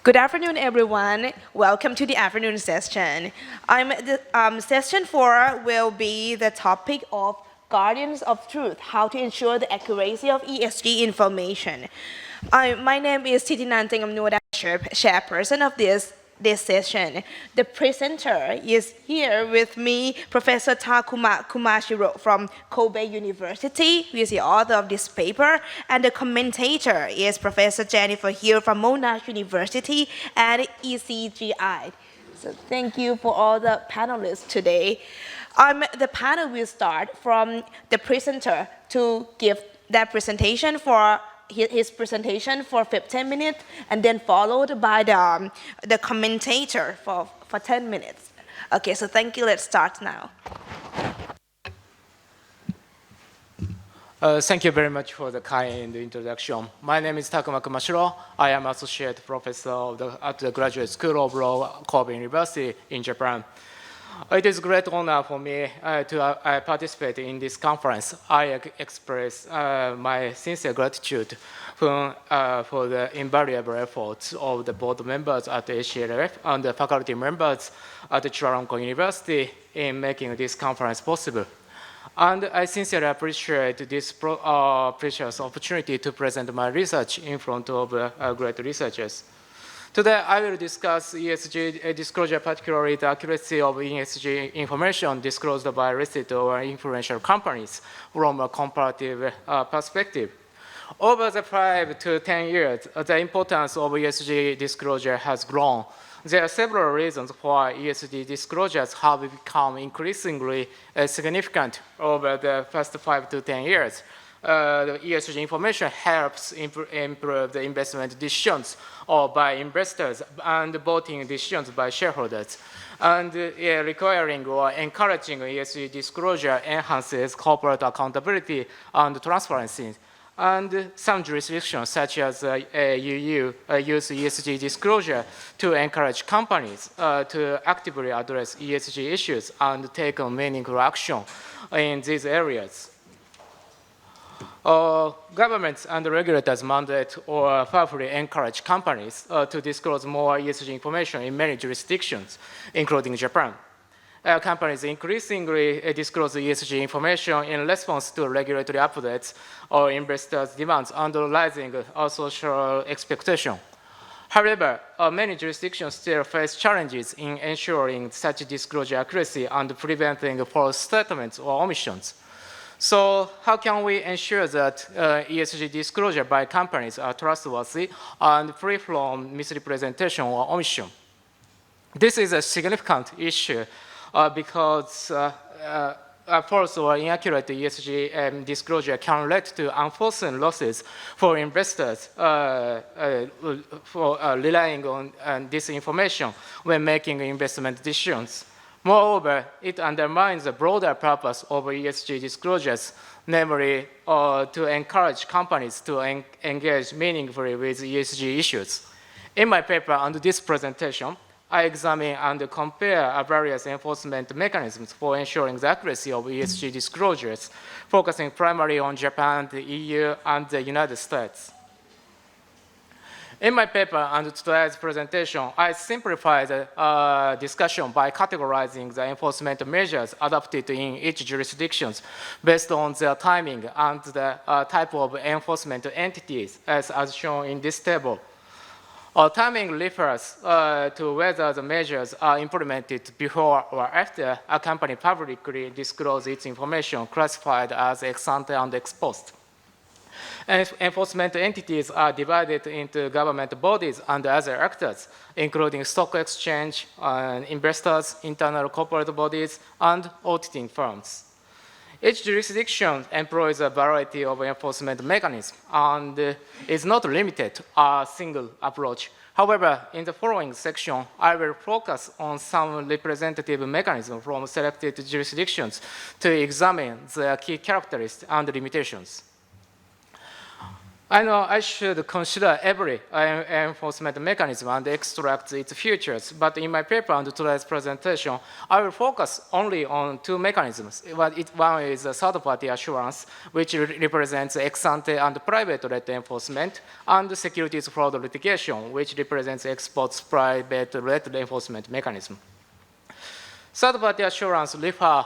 Good afternoon, everyone. Welcome to the afternoon session. Session 4 will be the topic of Guardians of Truth, how to ensure the accuracy of ESG information. My name is Thitinant Tengaumnuay, chairperson of this session. The presenter is here with me, Professor Takuma Kumashiro from Kobe University, who is the author of this paper, and the commentator is Professor Jennifer Hill from Monash University and ECGI. So thank you for all the panelists today. The panel will start from the presenter to give that presentation for his presentation for 15 minutes, and then followed by the commentator for 10 minutes. Okay, so thank you. Let's start now. Thank you very much for the kind introduction. My name is Takuma Kumashiro. I am Associate Professor at the Graduate School of Law, Kobe University in Japan. It is a great honor for me to participate in this conference. I express my sincere gratitude for the invaluable efforts of the board members at the ACLF and the faculty members at the Chulalongkorn University in making this conference possible. And I sincerely appreciate this precious opportunity to present my research in front of great researchers. Today, I will discuss ESG disclosure, particularly the accuracy of ESG information disclosed by listed or influential companies from a comparative perspective. Over the 5 to 10 years, the importance of ESG disclosure has grown. There are several reasons why ESG disclosures have become increasingly significant over the first 5 to 10 years. The ESG information helps improve the investment decisions by investors and voting decisions by shareholders. And requiring or encouraging ESG disclosure enhances corporate accountability and transparency. And some jurisdictions, such as EU, use ESG disclosure to encourage companies to actively address ESG issues and take meaningful action in these areas. Governments and regulators mandate or powerfully encourage companies to disclose more ESG information in many jurisdictions, including Japan. Companies increasingly disclose ESG information in response to regulatory updates or investors' demands underlying social expectation. However, many jurisdictions still face challenges in ensuring such disclosure accuracy and preventing false statements or omissions. So how can we ensure that ESG disclosure by companies are trustworthy and free from misrepresentation or omission? This is a significant issue because false or inaccurate ESG disclosure can lead to unforeseen losses for investors for relying on this information when making investment decisions. Moreover, it undermines the broader purpose of ESG disclosures, namely to encourage companies to engage meaningfully with ESG issues. In my paper and this presentation, I examine and compare various enforcement mechanisms for ensuring the accuracy of ESG disclosures, focusing primarily on Japan, the EU, and the United States. In my paper and today's presentation, I simplify the discussion by categorizing the enforcement measures adopted in each jurisdiction based on their timing and the type of enforcement entities, as shown in this table. Timing refers to whether the measures are implemented before or after a company publicly discloses its information classified as ex ante and ex post. Enforcement entities are divided into government bodies and other actors, including stock exchange, investors, internal corporate bodies, and auditing firms. Each jurisdiction employs a variety of enforcement mechanisms and is not limited to a single approach. However, in the following section, I will focus on some representative mechanisms from selected jurisdictions to examine their key characteristics and limitations. I know I should consider every enforcement mechanism and extract its features, but in my paper and today's presentation, I will focus only on two mechanisms. One is third-party assurance, which represents ex-ante and private enforcement, and securities fraud litigation, which represents exports private enforcement mechanism. Third-party assurance refers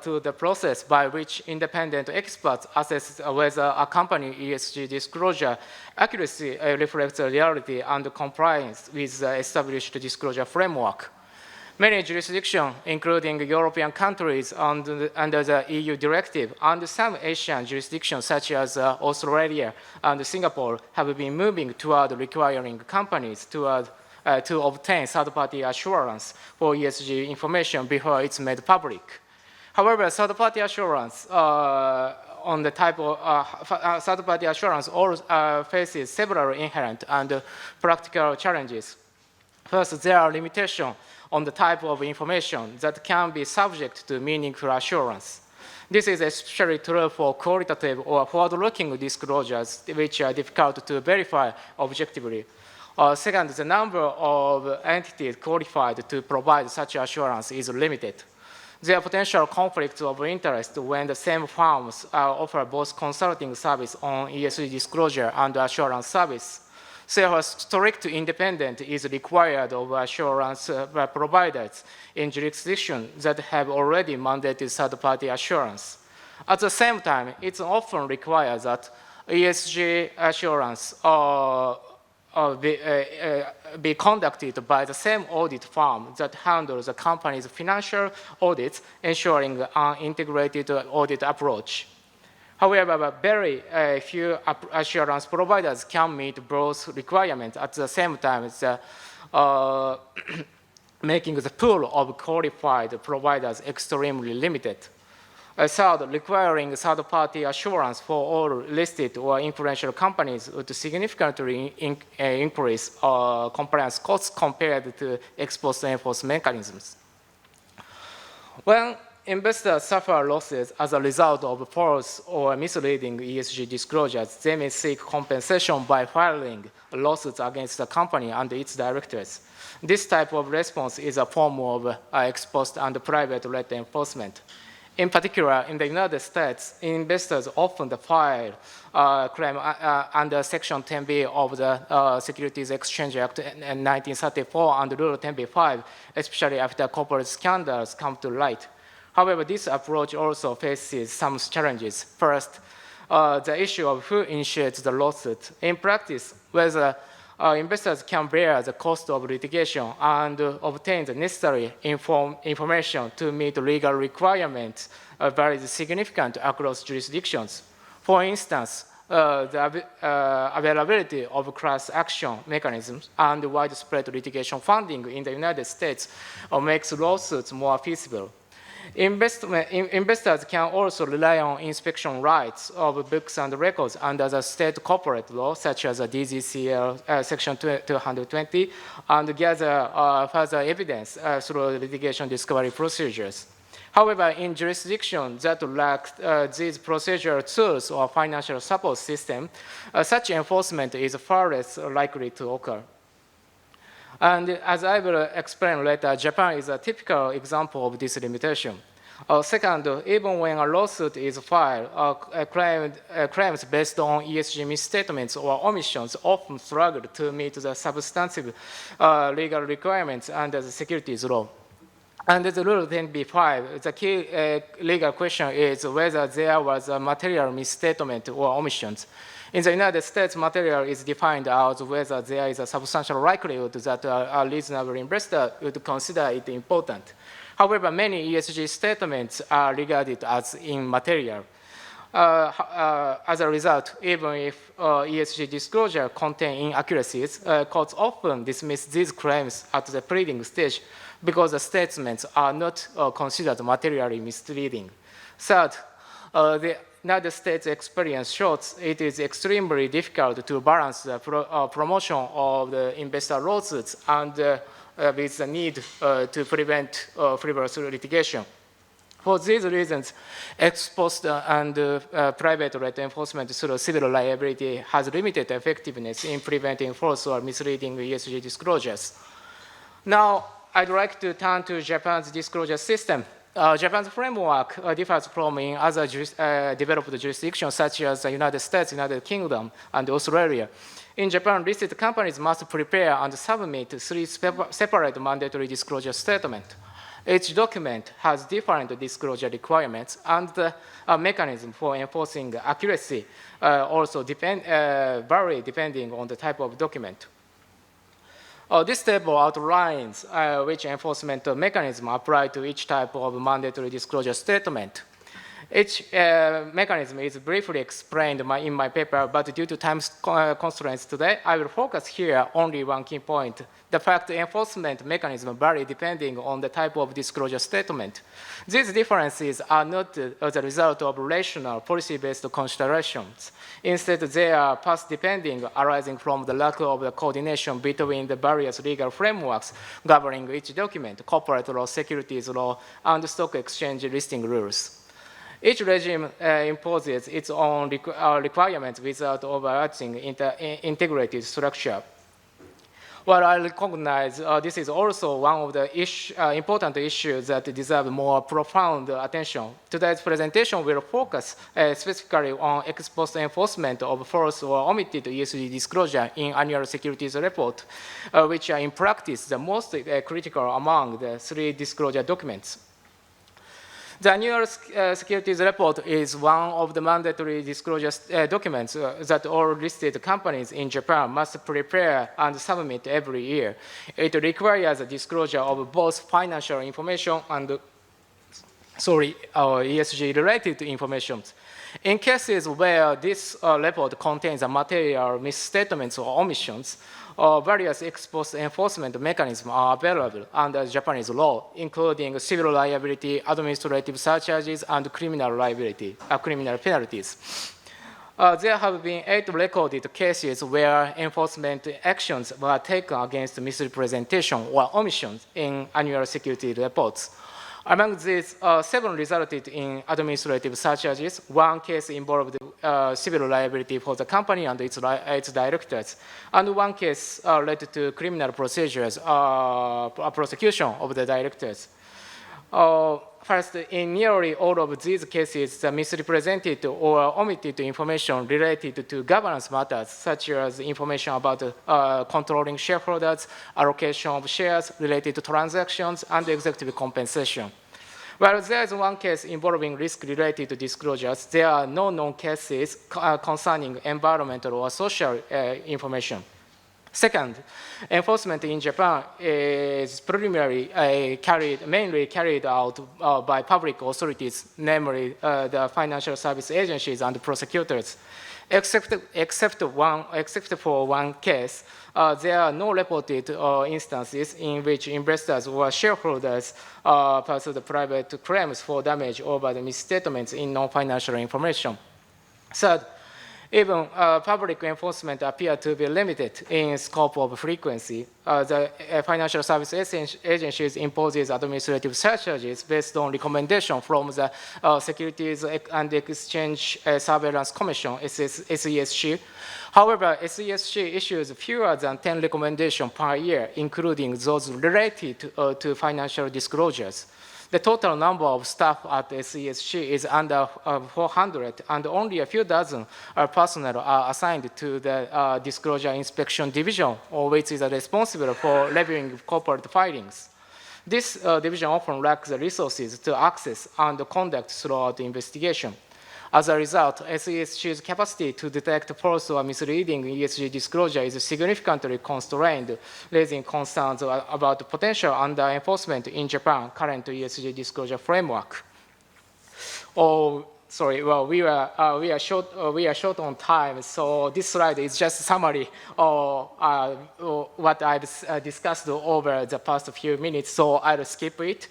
to the process by which independent experts assess whether a company ESG disclosure accuracy reflects reality and compliance with the established disclosure framework. Many jurisdictions, including European countries under the EU directive, and some Asian jurisdictions such as Australia and Singapore, have been moving toward requiring companies to obtain third-party assurance for ESG information before it's made public. However, third-party assurance on the type of third-party assurance faces several inherent and practical challenges. First, there are limitations on the type of information that can be subject to meaningful assurance. This is especially true for qualitative or forward-looking disclosures, which are difficult to verify objectively. Second, the number of entities qualified to provide such assurance is limited. There are potential conflicts of interest when the same firms offer both consulting service on ESG disclosure and assurance service. Therefore, strict independence is required of assurance providers in jurisdictions that have already mandated third-party assurance. At the same time, it often requires that ESG assurance be conducted by the same audit firm that handles the company's financial audits, ensuring an integrated audit approach. However, very few assurance providers can meet both requirements at the same time, making the pool of qualified providers extremely limited. Third, requiring third-party assurance for all listed or influential companies would significantly increase compliance costs compared to ex-post enforcement mechanisms. When investors suffer losses as a result of false or misleading ESG disclosures, they may seek compensation by filing lawsuits against the company and its directors. This type of response is a form of ex-post and private enforcement. In particular, in the United States, investors often file claim under Section 10B of the Securities Exchange Act in 1934 and Rule 10b-5, especially after corporate scandals come to light. However, this approach also faces some challenges. First, the issue of who initiates the lawsuit. In practice, whether investors can bear the cost of litigation and obtain the necessary information to meet legal requirements varies significantly across jurisdictions. For instance, the availability of class action mechanisms and widespread litigation funding in the United States makes lawsuits more feasible. Investors can also rely on inspection rights of books and records under the state corporate law, such as the DGCL Section 220, and gather further evidence through litigation discovery procedures. However, in jurisdictions that lack these procedural tools or financial support system, such enforcement is far less likely to occur. And as I will explain later, Japan is a typical example of this limitation. Second, even when a lawsuit is filed, claims based on ESG misstatements or omissions often struggle to meet the substantive legal requirements under the securities law. Under the Rule 10b-5, the key legal question is whether there was a material misstatement or omissions. In the United States, material is defined as whether there is a substantial likelihood that a reasonable investor would consider it important. However, many ESG statements are regarded as immaterial. As a result, even if ESG disclosure contain inaccuracies, courts often dismiss these claims at the pleading stage because the statements are not considered materially misleading. Third, the United States experience shows it is extremely difficult to balance the promotion of the investor lawsuits and with the need to prevent frivolous litigation. For these reasons, ex post and private right enforcement through civil liability has limited effectiveness in preventing false or misleading ESG disclosures. Now, I'd like to turn to Japan's disclosure system. Japan's framework differs from in other developed jurisdictions such as the United States, United Kingdom, and Australia. In Japan, listed companies must prepare and submit 3 separate mandatory disclosure statements. Each document has different disclosure requirements, and the mechanism for enforcing accuracy also vary depending on the type of document. This table outlines which enforcement mechanism apply to each type of mandatory disclosure statement. Each mechanism is briefly explained in my paper, but due to time constraints today, I will focus here only one key point. The fact the enforcement mechanism vary depending on the type of disclosure statement. These differences are not as a result of rational policy-based considerations. Instead, they are path-depending, arising from the lack of the coordination between the various legal frameworks governing each document, corporate law, securities law, and stock exchange listing rules. Each regime imposes its own requirements without overarching integrated structure. While I recognize this is also one of the important issues that deserve more profound attention, today's presentation will focus specifically on ex post enforcement of false or omitted ESG disclosure in annual securities report, which are in practice the most critical among the 3 disclosure documents. The annual securities report is one of the mandatory disclosure documents that all listed companies in Japan must prepare and submit every year. It requires a disclosure of both financial information and ESG-related information. In cases where this report contains a material misstatements or omissions, various ex post enforcement mechanisms are available under Japanese law, including civil liability, administrative surcharges, and criminal liability, criminal penalties. There have been 8 recorded cases where enforcement actions were taken against misrepresentation or omissions in annual security reports. Among these, 7 resulted in administrative surcharges. 1 case involved civil liability for the company and its directors, and 1 case led to criminal procedures, prosecution of the directors. First, in nearly all of these cases, the misrepresented or omitted information related to governance matters, such as information about controlling shareholders, allocation of shares, related to transactions, and executive compensation. While there is 1 case involving risk-related disclosures, there are no known cases concerning environmental or social information. Second, enforcement in Japan is mainly carried out by public authorities, namely the financial service agencies and prosecutors. Except for 1 case, there are no reported instances in which investors or shareholders pursued private claims for damage over the misstatements in non-financial information. Third, even public enforcement appear to be limited in scope of frequency. The financial service agencies imposes administrative surcharges based on recommendation from the Securities and Exchange Surveillance Commission, SESC. However, SESC issues fewer than 10 recommendations per year, including those related to financial disclosures. The total number of staff at SESC is under 400, and only a few dozen personnel are assigned to the Disclosure Inspection Division, which is responsible for reviewing corporate filings. This division often lacks the resources to access and conduct thorough investigation. As a result, SESC's capacity to detect false or misleading ESG disclosure is significantly constrained, raising concerns about potential under-enforcement in Japan's current ESG disclosure framework. We are short on time, so this slide is just a summary of what I've discussed over the past few minutes, so I'll skip it.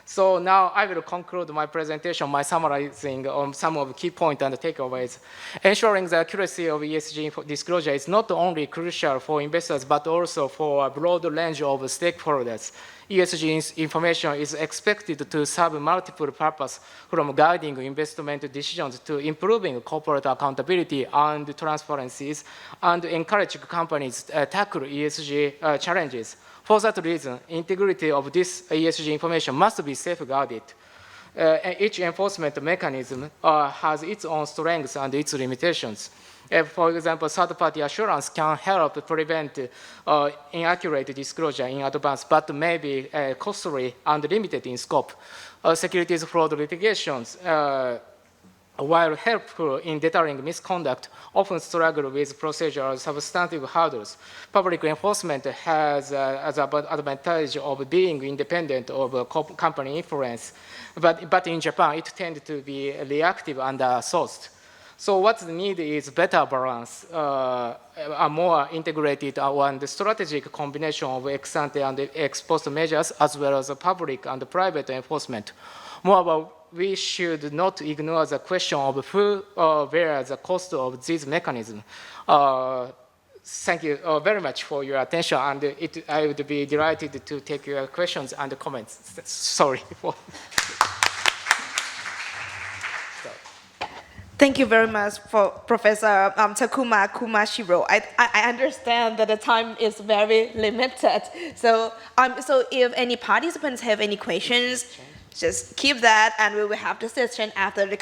So now I will conclude my presentation by summarizing on some of the key points and takeaways. Ensuring the accuracy of ESG disclosure is not only crucial for investors, but also for a broad range of stakeholders. ESG information is expected to serve multiple purposes, from guiding investment decisions to improving corporate accountability and transparencies, and encouraging companies to tackle ESG challenges. For that reason, integrity of this ESG information must be safeguarded. Each enforcement mechanism has its own strengths and its limitations. For example, third-party assurance can help prevent inaccurate disclosure in advance, but may be costly and limited in scope. Securities fraud litigations, while helpful in deterring misconduct, often struggle with procedural substantive hurdles. Public enforcement has the advantage of being independent of company influence, but in Japan, it tends to be reactive and sourced. So what's needed is better balance, a more integrated and strategic combination of ex-ante and ex-post measures, as well as public and private enforcement. Moreover, we should not ignore the question of who bears the cost of these mechanisms. Thank you very much for your attention, and I would be delighted to take your questions and comments. Sorry for. Thank you very much for Professor Takuma Kumashiro. I understand that the time is very limited. So if any participants have any questions, just keep that, and we will have the session after the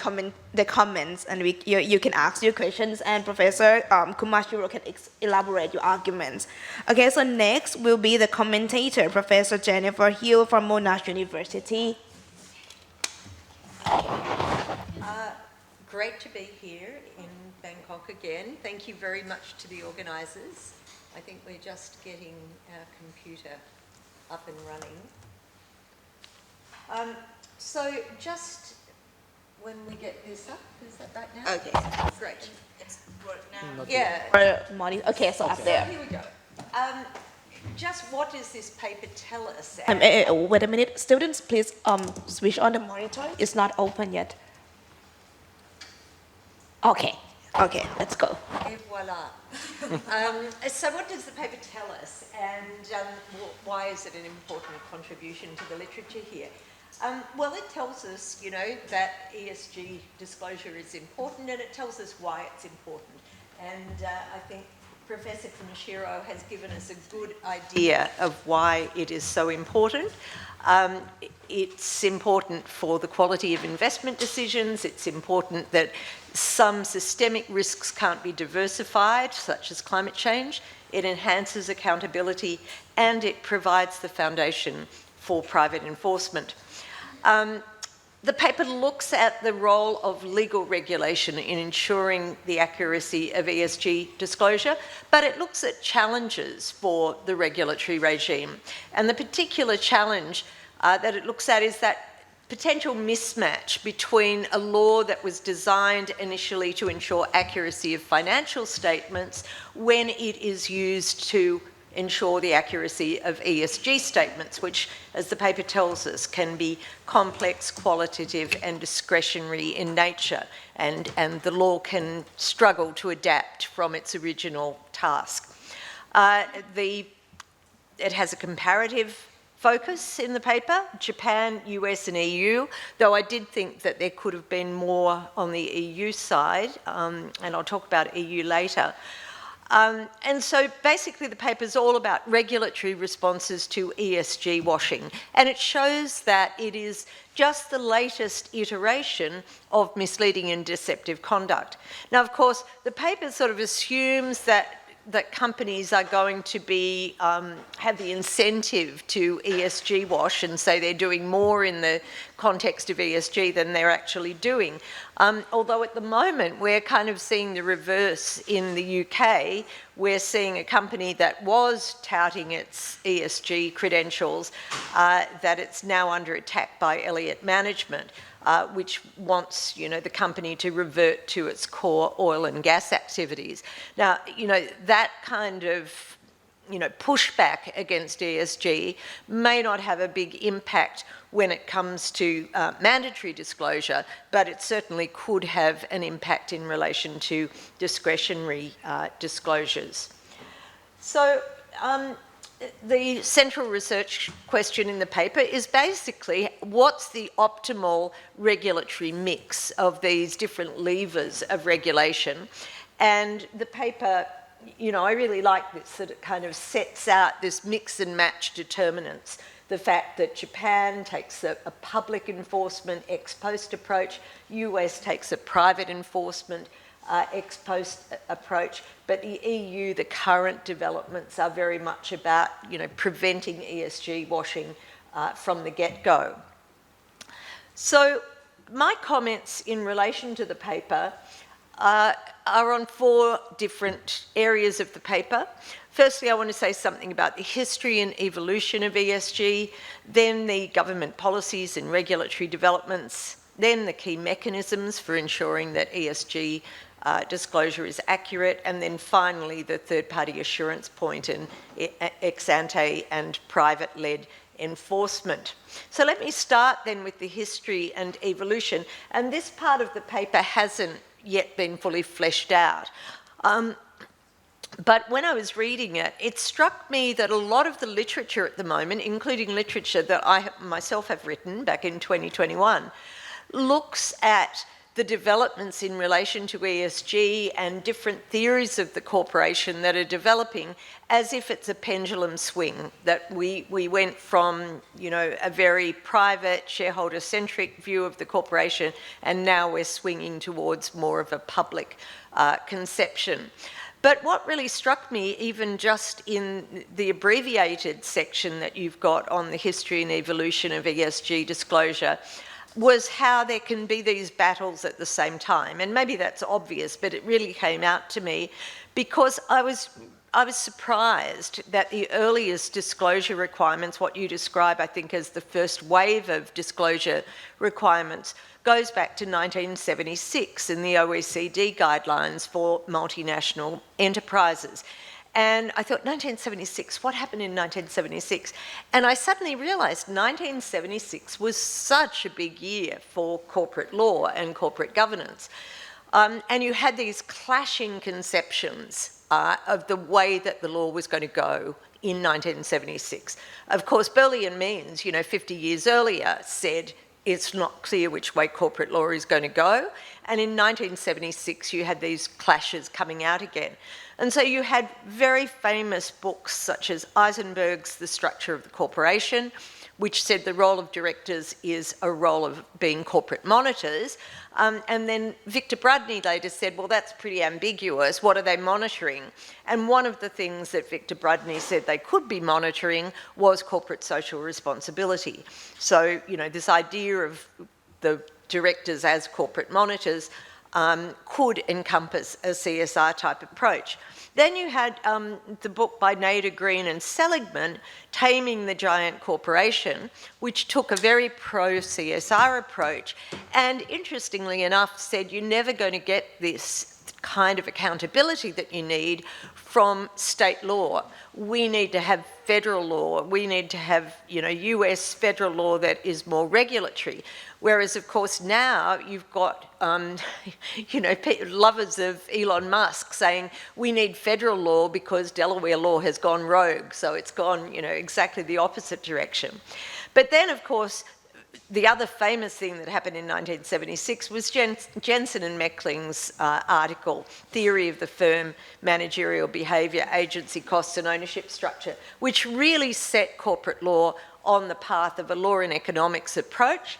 comments, and you can ask your questions, and Professor Kumashiro can elaborate your arguments. Okay, so next will be the commentator, Professor Jennifer Hill from Monash University. Great to be here in Bangkok again. Thank you very much to the organisers. I think we're just getting our computer up and running. So just when we get this up, is that right now? Okay. Great. It's now. Yeah. Okay, so up there. Here we go. Just what does this paper tell us? Wait a minute, students, please switch on the monitor. It's not open yet. Okay, let's go. Et voila. So what does the paper tell us, and why is it an important contribution to the literature here? Well, it tells us, that ESG disclosure is important, and it tells us why it's important. And I think Professor Kumashiro has given us a good idea of why it is so important. It's important for the quality of investment decisions. It's important that some systemic risks can't be diversified, such as climate change. It enhances accountability, and it provides the foundation for private enforcement. The paper looks at the role of legal regulation in ensuring the accuracy of ESG disclosure, but it looks at challenges for the regulatory regime. And the particular challenge that it looks at is that potential mismatch between a law that was designed initially to ensure accuracy of financial statements when it is used to ensure the accuracy of ESG statements, which, as the paper tells us, can be complex, qualitative and discretionary in nature, and the law can struggle to adapt from its original task. It has a comparative focus in the paper, Japan, US and EU, though I did think that there could have been more on the EU side, and I'll talk about EU later. And so basically the paper is all about regulatory responses to ESG washing, and it shows that it is just the latest iteration of misleading and deceptive conduct. Now, of course, the paper sort of assumes that companies are going to be have the incentive to ESG wash and say they're doing more in the context of ESG than they're actually doing. Although at the moment we're kind of seeing the reverse in the UK. We're seeing a company that was touting its ESG credentials, that it's now under attack by Elliott Management, which wants, the company to revert to its core oil and gas activities. Now, that kind of pushback against ESG may not have a big impact when it comes to mandatory disclosure, but it certainly could have an impact in relation to discretionary disclosures. So the central research question in the paper is basically what's the optimal regulatory mix of these different levers of regulation? And the paper, I really like this, that it kind of sets out this mix and match determinants. The fact that Japan takes a public enforcement ex post approach, US takes a private enforcement ex post approach, but the EU, the current developments are very much about, preventing ESG washing from the get-go. So my comments in relation to the paper are on 4 different areas of the paper. Firstly, I want to say something about the history and evolution of ESG, then the government policies and regulatory developments, then the key mechanisms for ensuring that ESG disclosure is accurate, and then finally the third-party assurance point and ex-ante and private-led enforcement. So let me start then with the history and evolution, and this part of the paper hasn't yet been fully fleshed out. But when I was reading it, it struck me that a lot of the literature at the moment, including literature that I myself have written back in 2021, looks at the developments in relation to ESG and different theories of the corporation that are developing as if it's a pendulum swing, that we went from, a very private shareholder-centric view of the corporation, and now we're swinging towards more of a public conception. But what really struck me, even just in the abbreviated section that you've got on the history and evolution of ESG disclosure, was how there can be these battles at the same time. And maybe that's obvious, but it really came out to me because I was surprised that the earliest disclosure requirements, what you describe, I think, as the first wave of disclosure requirements, goes back to 1976 in the OECD guidelines for multinational enterprises. And I thought, 1976, what happened in 1976? And I suddenly realised 1976 was such a big year for corporate law and corporate governance. And you had these clashing conceptions of the way that the law was going to go in 1976. Of course, Burley and Means, 50 years earlier, said it's not clear which way corporate law is going to go. And in 1976, you had these clashes coming out again. And so you had very famous books such as Eisenberg's The Structure of the Corporation, which said the role of directors is a role of being corporate monitors. And then Victor Brudney later said, well, that's pretty ambiguous. What are they monitoring? And one of the things that Victor Brudney said they could be monitoring was corporate social responsibility. So, this idea of the directors as corporate monitors could encompass a CSR type approach. Then you had the book by Nader, Green and Seligman, Taming the Giant Corporation, which took a very pro-CSR approach and, interestingly enough, said you're never going to get this kind of accountability that you need from state law. We need to have federal law. We need to have, US federal law that is more regulatory. Whereas, of course, now you've got, lovers of Elon Musk saying we need federal law because Delaware law has gone rogue. So it's gone, exactly the opposite direction. But then, of course, the other famous thing that happened in 1976 was Jensen and Meckling's article, Theory of the Firm, Managerial Behaviour, Agency Costs and Ownership Structure, which really set corporate law on the path of a law and economics approach,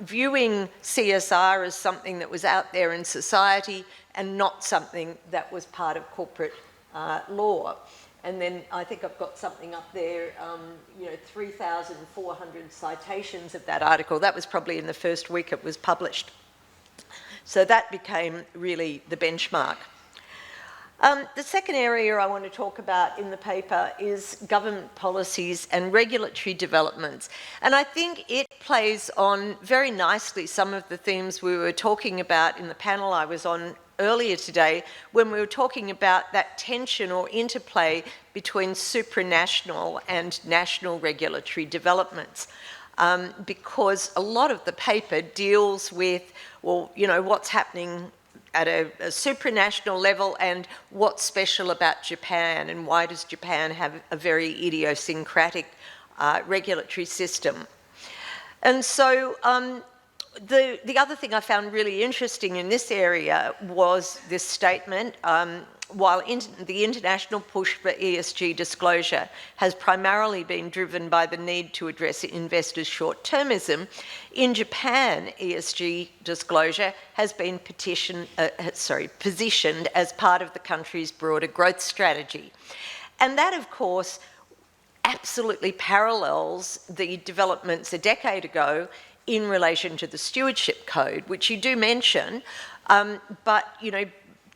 viewing CSR as something that was out there in society and not something that was part of corporate law. And then I think I've got something up there, 3,400 citations of that article. That was probably in the first week it was published. So that became really the benchmark. The second area I want to talk about in the paper is government policies and regulatory developments. And I think it plays on very nicely some of the themes we were talking about in the panel I was on earlier today when we were talking about that tension or interplay between supranational and national regulatory developments. Because a lot of the paper deals with, well, you know, what's happening at a supranational level and what's special about Japan and why does Japan have a very idiosyncratic regulatory system. And so the other thing I found really interesting in this area was this statement, while the international push for ESG disclosure has primarily been driven by the need to address investors' short-termism, in Japan, ESG disclosure has been positioned as part of the country's broader growth strategy. And that, of course, absolutely parallels the developments a decade ago in relation to the Stewardship Code, which you do mention, but, you know,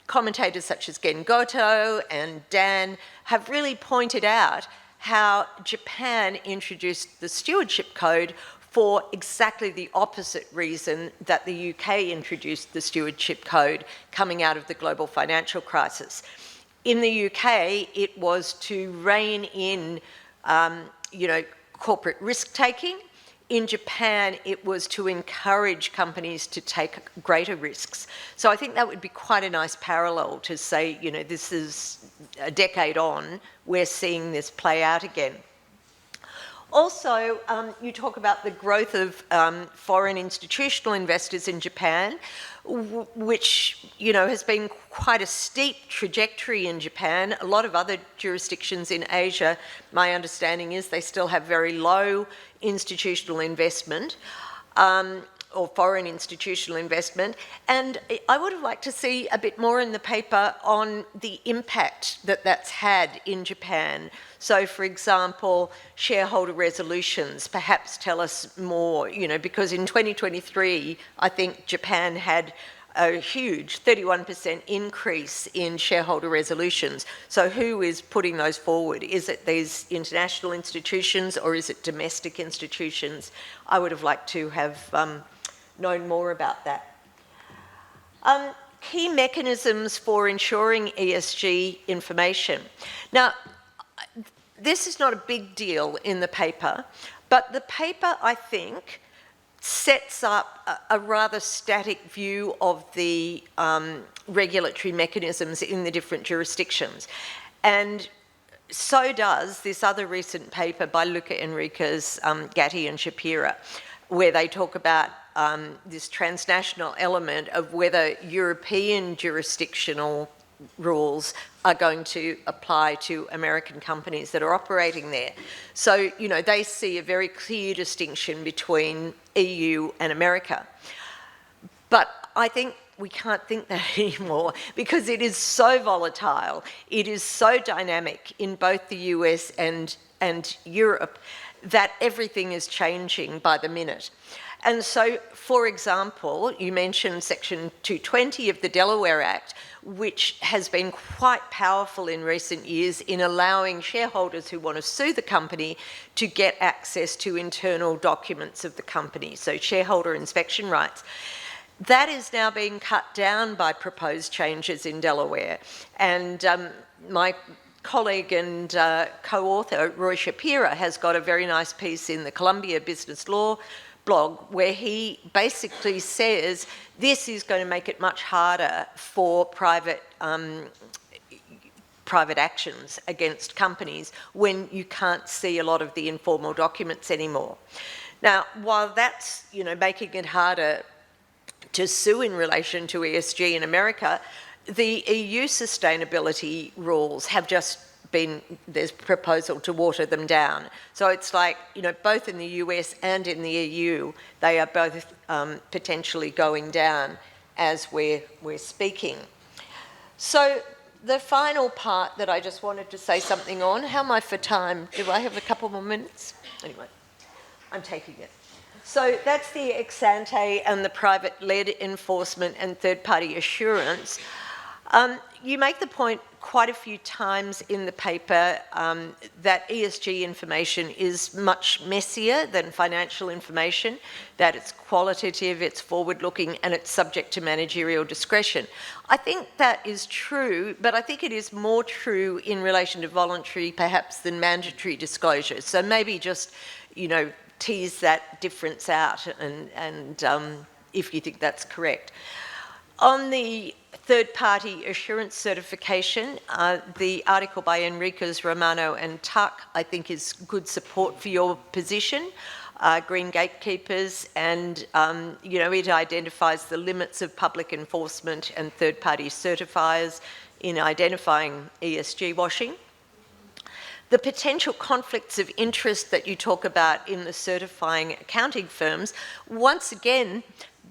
commentators such as Gen Goto and Dan have really pointed out how Japan introduced the Stewardship Code for exactly the opposite reason that the UK introduced the Stewardship Code coming out of the global financial crisis. In the UK, it was to rein in, you know, corporate risk-taking. In Japan, it was to encourage companies to take greater risks. So I think that would be quite a nice parallel to say, you know, this is a decade on, we're seeing this play out again. Also, you talk about the growth of foreign institutional investors in Japan, which, you know, has been quite a steep trajectory in Japan. A lot of other jurisdictions in Asia, my understanding is they still have very low institutional investment or foreign institutional investment. And I would have liked to see a bit more in the paper on the impact that that's had in Japan. So, for example, shareholder resolutions, perhaps tell us more, you know, because in 2023, I think Japan had a huge 31% increase in shareholder resolutions. So who is putting those forward? Is it these international institutions or is it domestic institutions? I would have liked to have known more about that. Key mechanisms for ensuring ESG information. Now, this is not a big deal in the paper, but the paper, I think, sets up a rather static view of the regulatory mechanisms in the different jurisdictions. And so does this other recent paper by Luca Enriquez, Gatti and Shapira, where they talk about this transnational element of whether European jurisdictional rules are going to apply to American companies that are operating there. So, you know, they see a very clear distinction between EU and America. But I think we can't think that anymore because it is so volatile, it is so dynamic in both the US and Europe that everything is changing by the minute. And so, for example, you mentioned Section 220 of the Delaware Act, which has been quite powerful in recent years in allowing shareholders who want to sue the company to get access to internal documents of the company, so shareholder inspection rights. That is now being cut down by proposed changes in Delaware. And my colleague and co-author, Roy Shapira, has got a very nice piece in the Columbia Business Law blog where he basically says this is going to make it much harder for private actions against companies when you can't see a lot of the informal documents anymore. Now, while that's, you know, making it harder to sue in relation to ESG in America, the EU sustainability rules have just been, there's proposal to water them down. So it's like, you know, both in the US and in the EU, they are both potentially going down as we're speaking. So the final part that I just wanted to say something on, how am I for time? Do I have a couple more minutes? Anyway, I'm taking it. So that's the ex ante and the private-led enforcement and third-party assurance. You make the point quite a few times in the paper that ESG information is much messier than financial information, that it's qualitative, it's forward-looking, and it's subject to managerial discretion. I think that is true, but I think it is more true in relation to voluntary, perhaps, than mandatory disclosure. So maybe just, tease that difference out and if you think that's correct. On the third-party assurance certification, the article by Enriquez, Romano and Tuck, I think, is good support for your position, green gatekeepers, and, it identifies the limits of public enforcement and third-party certifiers in identifying ESG washing. The potential conflicts of interest that you talk about in the certifying accounting firms, once again,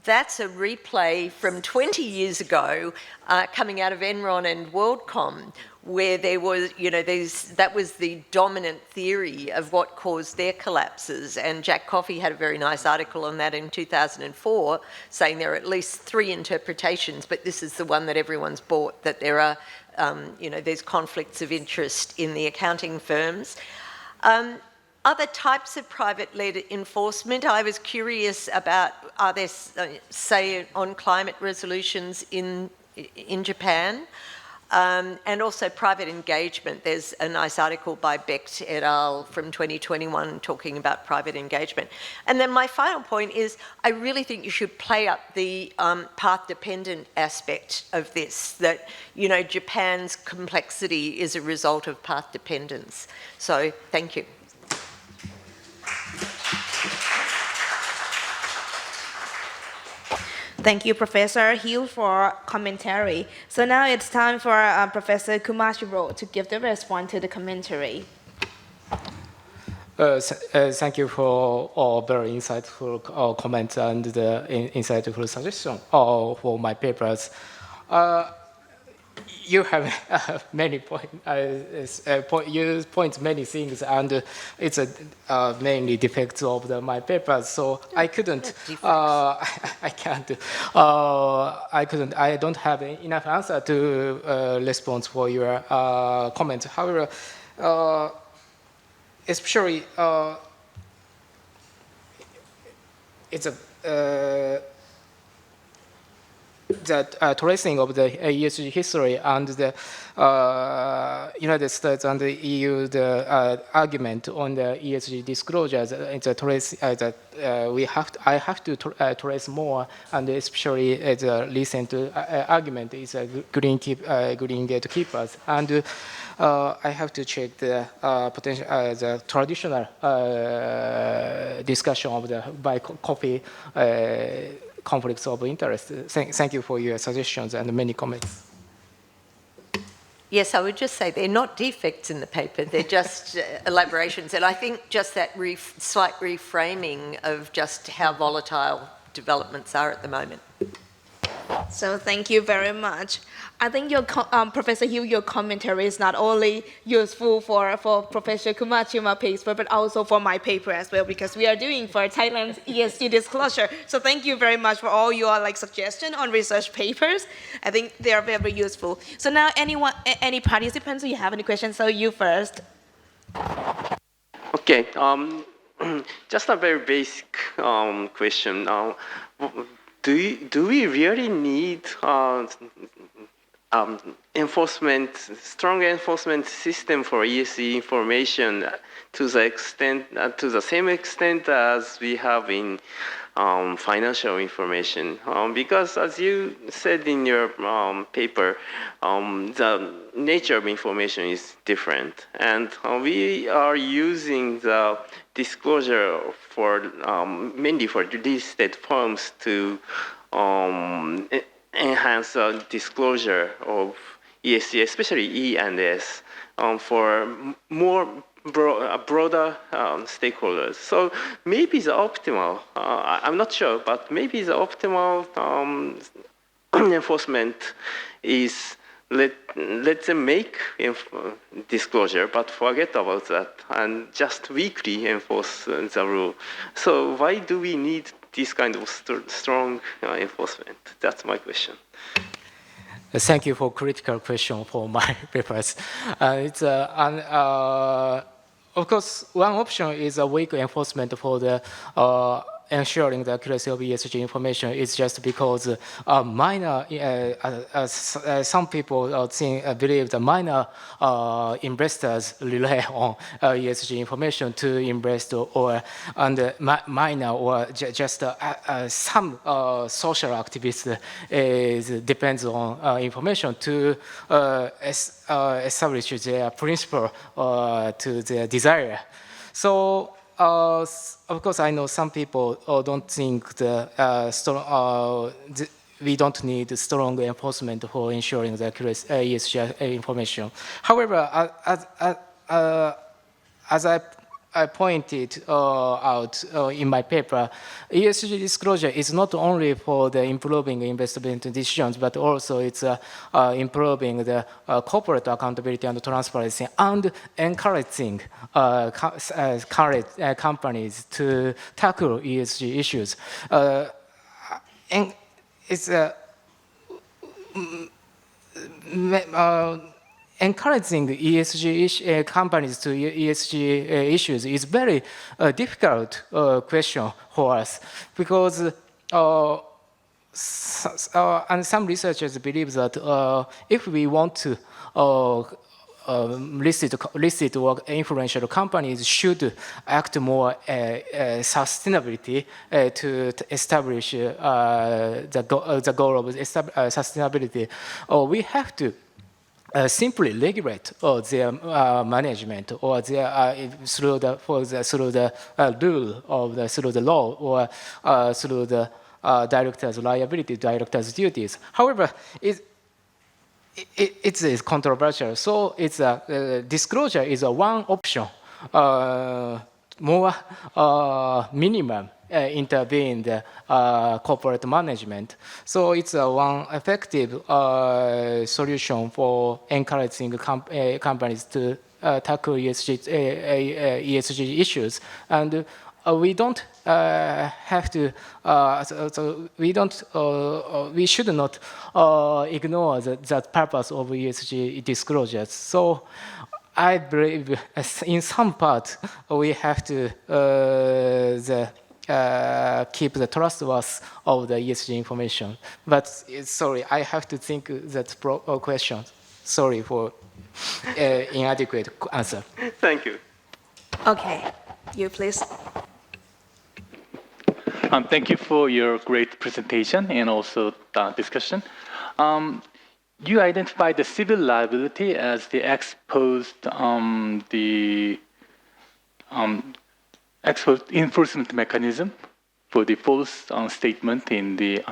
that's a replay from 20 years ago coming out of Enron and WorldCom, where there was, that was the dominant theory of what caused their collapses. And Jack Coffey had a very nice article on that in 2004, saying there are at least 3 interpretations, but this is the one that everyone's bought, that there are, there's conflicts of interest in the accounting firms. Other types of private-led enforcement, I was curious about, are there, say, on climate resolutions in Japan? And also private engagement. There's a nice article by Becht et al. From 2021 talking about private engagement. And then my final point is, I really think you should play up the path-dependent aspect of this, that, Japan's complexity is a result of path dependence. So, thank you. Thank you, Professor Hill, for commentary. So now it's time for Professor Kumashiro to give the response to the commentary. Thank you for all very insightful comments and the insightful suggestion for my papers. You have many points. You point many things, and it's mainly defects of my papers. So I couldn't. I can't. I don't have enough answer to respond for your comments. However, especially it's a. The tracing of the ESG history and the United States and the EU, the argument on the ESG disclosures, it's a trace that I have to trace more, and especially the recent argument is green gatekeepers, and I have to check the potential, the traditional discussion of the by coffee. Conflicts of interest. Thank you for your suggestions and many comments. Yes, I would just say they're not defects in the paper, they're just elaborations. And I think just that slight reframing of just how volatile developments are at the moment. So thank you very much. I think your Professor Hill, your commentary is not only useful for Professor Kumachima's paper, but also for my paper as well, because we are doing for Thailand's ESG disclosure. So thank you very much for all your suggestions on research papers. I think they are very useful. So now any participants who have any questions, so you first. Okay, just a very basic question. Do we really need strong enforcement system for ESG information to the same extent as we have in financial information? Because as you said in your paper, the nature of information is different, and we are using the disclosure for mainly for listed firms to enhance the disclosure of ESG, especially E and S, for more broader stakeholders. So maybe the optimal, I'm not sure, but maybe the optimal enforcement is let them make disclosure, but forget about that and just weekly enforce the rule. So why do we need this kind of strong enforcement? That's my question. Thank you for critical question for my papers. Of course, one option is a weak enforcement for the ensuring the accuracy of ESG information is just because minor, some people believe the minor investors rely on ESG information to invest, or minor or just some social activists depends on information to establish their principle to their desire. So of course, I know some people don't think we don't need strong enforcement for ensuring the accurate ESG information. However, as I pointed out in my paper, ESG disclosure is not only for the improving investment decisions, but also it's improving the corporate accountability and transparency and encouraging companies to tackle ESG issues. And it's encouraging ESG companies to ESG issues is very difficult question for us, because and some researchers believe that if we want to listed or influential companies should act more sustainability to establish the goal of sustainability, we have to simply regulate their management or their through the rule of through the law or through the director's liability, director's duties. However, it's controversial, so it's disclosure is one option, more minimum intervene the corporate management. So it's one effective solution for encouraging companies to tackle ESG issues. And we don't have to, we should not ignore that purpose of ESG disclosures. So I believe in some part we have to keep the trustworthiness of the ESG information. But sorry, I have to think that question. Sorry for inadequate answer. Thank you. Okay, you please. Thank you for your great presentation and also discussion. You identified the civil liability as the exposed enforcement mechanism for the false statement in the,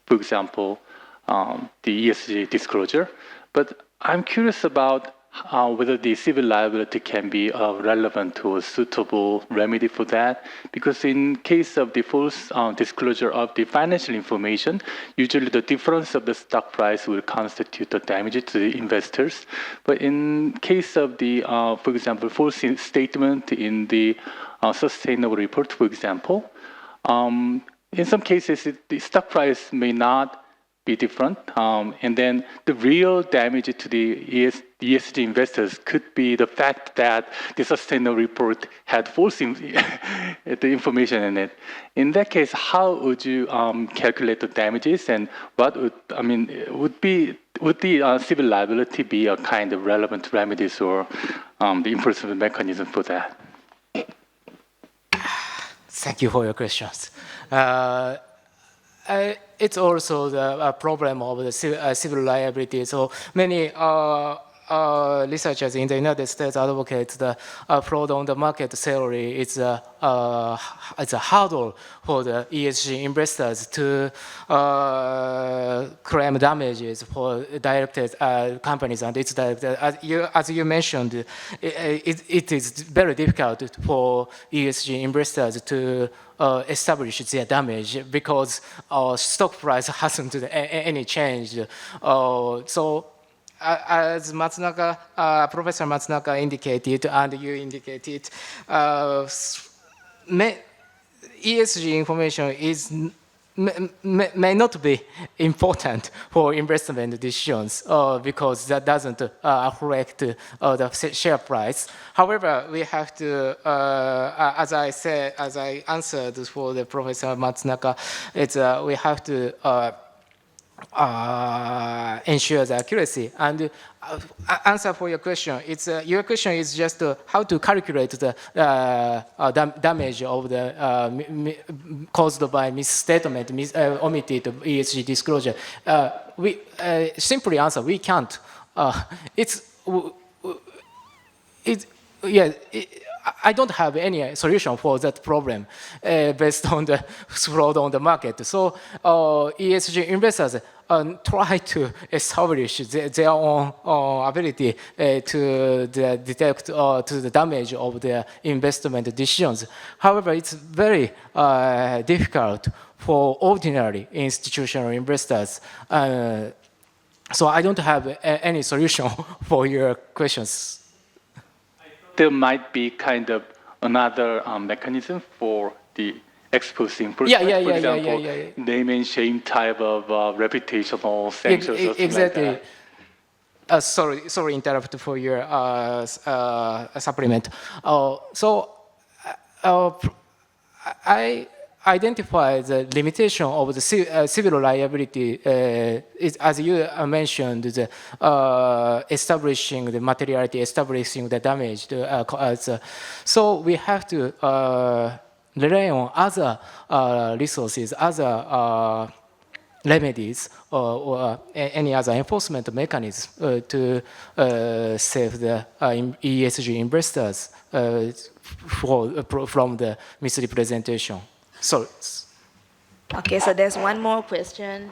for example, the ESG disclosure. But I'm curious about whether the civil liability can be relevant or suitable remedy for that, because in case of the false disclosure of the financial information, usually the difference of the stock price will constitute the damage to the investors. But in case of the, for example, false statement in the sustainable report, for example, in some cases the stock price may not be different, and then the real damage to the ESG investors could be the fact that the sustainable report had false the information in it. In that case, how would you calculate the damages, and what would would the civil liability be a kind of relevant remedies or the enforcement mechanism for that? Thank you for your questions. It's also the problem of the civil liability. So many researchers in the United States advocate the fraud on the market theory. It's a hurdle for the ESG investors to claim damages for directed companies and its directors. As you mentioned, it is very difficult for ESG investors to establish their damage because stock price hasn't any change. So as Matsunaka, Professor Matsunaka indicated, and you indicated, ESG information is may not be important for investment decisions because that doesn't affect the share price. However, we have to, as I answered for the Professor Matsunaka, we have to ensure the accuracy. And answer for your question, your question is just how to calculate the damage of the caused by misstatement, omitted ESG disclosure. We simply answer, we can't. I don't have any solution for that problem based on the fraud on the market. So ESG investors try to establish their own ability to detect to the damage of their investment decisions. However, it's very difficult for ordinary institutional investors. So I don't have any solution for your questions. There might be kind of another mechanism for the exposed influence. For example, name and shame type of reputational sanctions. Exactly. Like sorry, interrupt for your supplement. I identify the limitation of the civil liability, as you mentioned, establishing the materiality, establishing the damage. So we have to rely on other resources, other remedies, or any other enforcement mechanism to save the ESG investors from the misrepresentation. So. Okay, so there's one more question.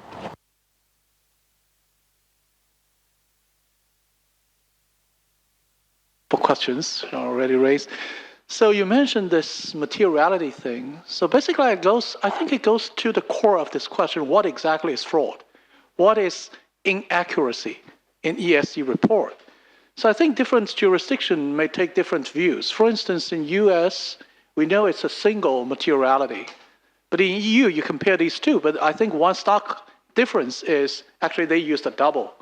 For questions already raised. So you mentioned this materiality thing. So basically I think it goes to the core of this question, what exactly is fraud? What is inaccuracy in ESG report? So I think different jurisdictions may take different views. For instance, in US, we know it's a single materiality. But in EU, you compare these two, but I think one stark difference is actually they used a double.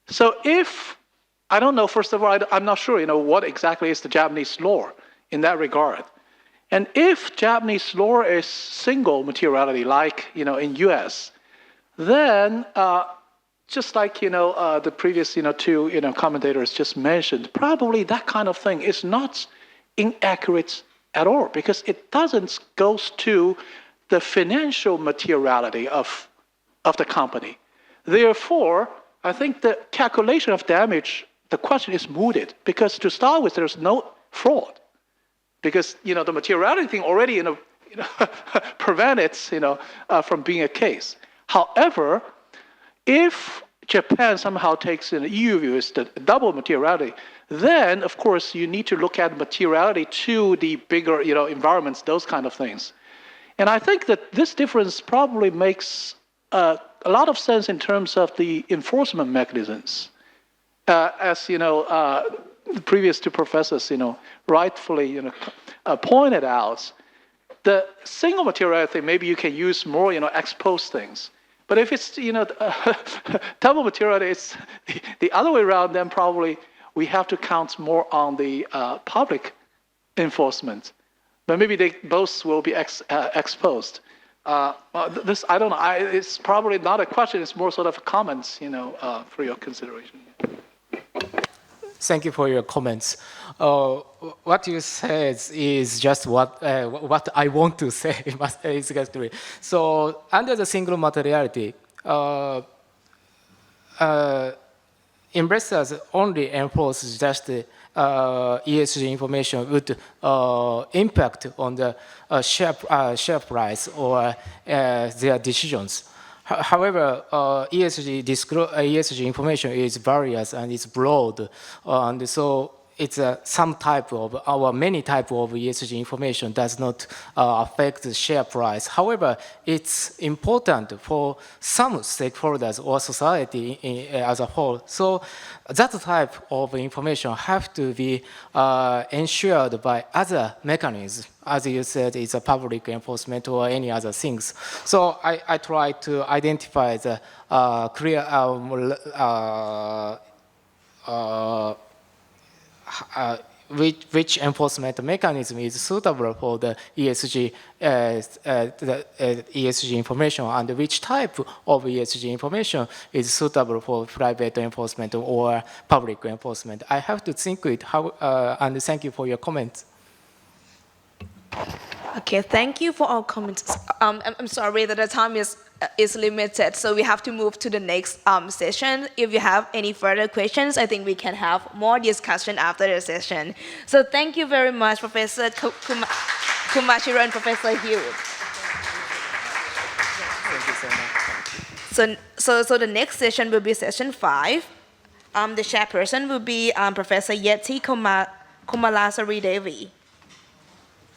So I don't know, first of all, I'm not sure, what exactly is the Japanese law in that regard. And if Japanese law is single materiality, like, in US, then just like, the previous, two, commentators just mentioned, probably that kind of thing is not inaccurate at all, because it doesn't go to the financial materiality of the company. Therefore, I think the calculation of damage, the question is mooted, because to start with, there's no fraud. Because, the materiality thing already, prevents, from being a case. However, if Japan somehow takes an EU view as the double materiality, then, of course, you need to look at materiality to the bigger, environments, those kind of things. And I think that this difference probably makes a lot of sense in terms of the enforcement mechanisms. As, the previous two professors, rightfully, pointed out, the single materiality, maybe you can use more, ex-post things. But if it's, double materiality, it's the other way around, then probably we have to count more on the public enforcement. But maybe they both will be exposed. This, I don't know, it's probably not a question, it's more sort of comments, for your consideration. Thank you for your comments. What you said is just what I want to say. Exactly. So under the single materiality, investors only enforce just ESG information would impact on the share price or their decisions. However, ESG information is various and it's broad, and so it's some type of or many type of ESG information does not affect the share price. However, it's important for some stakeholders or society as a whole. So that type of information have to be ensured by other mechanisms. As you said, it's a public enforcement or any other things. So I try to identify the clear which enforcement mechanism is suitable for the ESG, ESG information, and which type of ESG information is suitable for private enforcement or public enforcement. I have to think it, and thank you for your comments. Okay, thank you for all comments. I'm sorry that the time is limited, so we have to move to the next session. If you have any further questions, I think we can have more discussion after the session. So thank you very much, Professor Kumashiro and Professor Hughes. Thank you so much. So the next session will be session 5. The chairperson will be Professor Yeti Komalasari Devi.